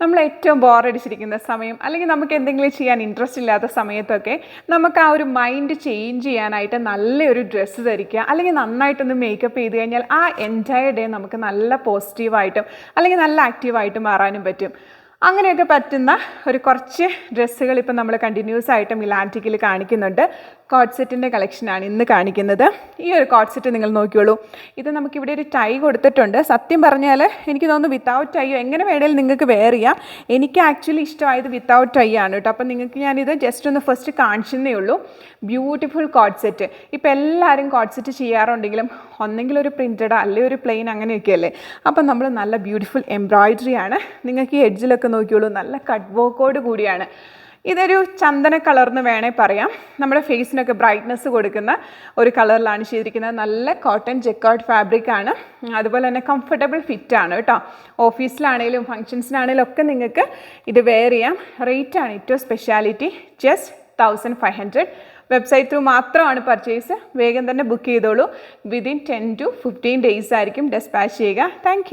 നമ്മൾ ഏറ്റവും ബോറടിച്ചിരിക്കുന്ന സമയം അല്ലെങ്കിൽ നമുക്ക് എന്തെങ്കിലും ചെയ്യാൻ ഇൻട്രസ്റ്റ് ഇല്ലാത്ത സമയത്തൊക്കെ നമുക്ക് ആ ഒരു മൈൻഡ് ചേഞ്ച് ചെയ്യാനായിട്ട് നല്ലൊരു ഡ്രസ്സ് ധരിക്കുക അല്ലെങ്കിൽ നന്നായിട്ടൊന്ന് മേക്കപ്പ് ചെയ്ത് കഴിഞ്ഞാൽ ആ എൻറ്റയർ ഡേ നമുക്ക് നല്ല പോസിറ്റീവായിട്ടും അല്ലെങ്കിൽ നല്ല ആക്റ്റീവായിട്ടും മാറാനും പറ്റും. അങ്ങനെയൊക്കെ പറ്റുന്ന ഒരു കുറച്ച് ഡ്രസ്സുകൾ ഇപ്പം നമ്മൾ കണ്ടിന്യൂസ് ആയിട്ട് മിലാൻറ്റിക്കിൽ കാണിക്കുന്നുണ്ട്. കോഡ് സെറ്റിൻ്റെ കളക്ഷനാണ് ഇന്ന് കാണിക്കുന്നത്. ഈ ഒരു കോഡ് സെറ്റ് നിങ്ങൾ നോക്കിയോളൂ. ഇത് നമുക്കിവിടെ ഒരു ടൈ കൊടുത്തിട്ടുണ്ട്. സത്യം പറഞ്ഞാൽ എനിക്ക് തോന്നുന്നു വിത്തൗട്ട് ടൈയോ എങ്ങനെ വേണേലും നിങ്ങൾക്ക് വെയർ ചെയ്യാം. എനിക്ക് ആക്ച്വലി ഇഷ്ടമായത് വിത്തൗട്ട് ടൈ ആണ് കേട്ടോ. അപ്പം നിങ്ങൾക്ക് ഞാനിത് ജസ്റ്റ് ഒന്ന് ഫസ്റ്റ് കാണിച്ചെന്നേ ഉള്ളൂ. Beautiful code set. ഇപ്പോൾ എല്ലാവരും കോഡ് സെറ്റ് ചെയ്യാറുണ്ടെങ്കിലും ഒന്നെങ്കിൽ ഒരു പ്രിൻറ്റഡ് അല്ലെങ്കിൽ ഒരു പ്ലെയിൻ അങ്ങനെയൊക്കെയല്ലേ. അപ്പം നമ്മൾ നല്ല ബ്യൂട്ടിഫുൾ എംബ്രോയിഡറി ആണ്. നിങ്ങൾക്ക് ഈ എഡ്ജിലൊക്കെ നോക്കിയോളൂ, നല്ല കട്ട് വർക്കോട് കൂടിയാണ്. ഇതൊരു ചന്ദന കളർന്ന് വേണേൽ പറയാം. നമ്മുടെ ഫേസിനൊക്കെ ബ്രൈറ്റ്നസ് കൊടുക്കുന്ന ഒരു കളറിലാണ് ചെയ്തിരിക്കുന്നത്. നല്ല കോട്ടൺ ജെക്കാർഡ് ഫാബ്രിക് ആണ്. അതുപോലെ തന്നെ കംഫർട്ടബിൾ ഫിറ്റാണ് കേട്ടോ. ഓഫീസിലാണെങ്കിലും ഫങ്ഷൻസിനാണെങ്കിലും ഒക്കെ നിങ്ങൾക്ക് ഇത് വെയർ ചെയ്യാം. റേറ്റാണ് ഏറ്റവും സ്പെഷ്യാലിറ്റി. ജസ്റ്റ് 1500. വെബ്സൈറ്റ് ത്രൂ മാത്രമാണ് പർച്ചേസ്. വേഗം തന്നെ ബുക്ക് ചെയ്തോളൂ. വിതിൻ 10 to 15 days ആയിരിക്കും ഡെസ്പാച്ച് ചെയ്യുക. താങ്ക്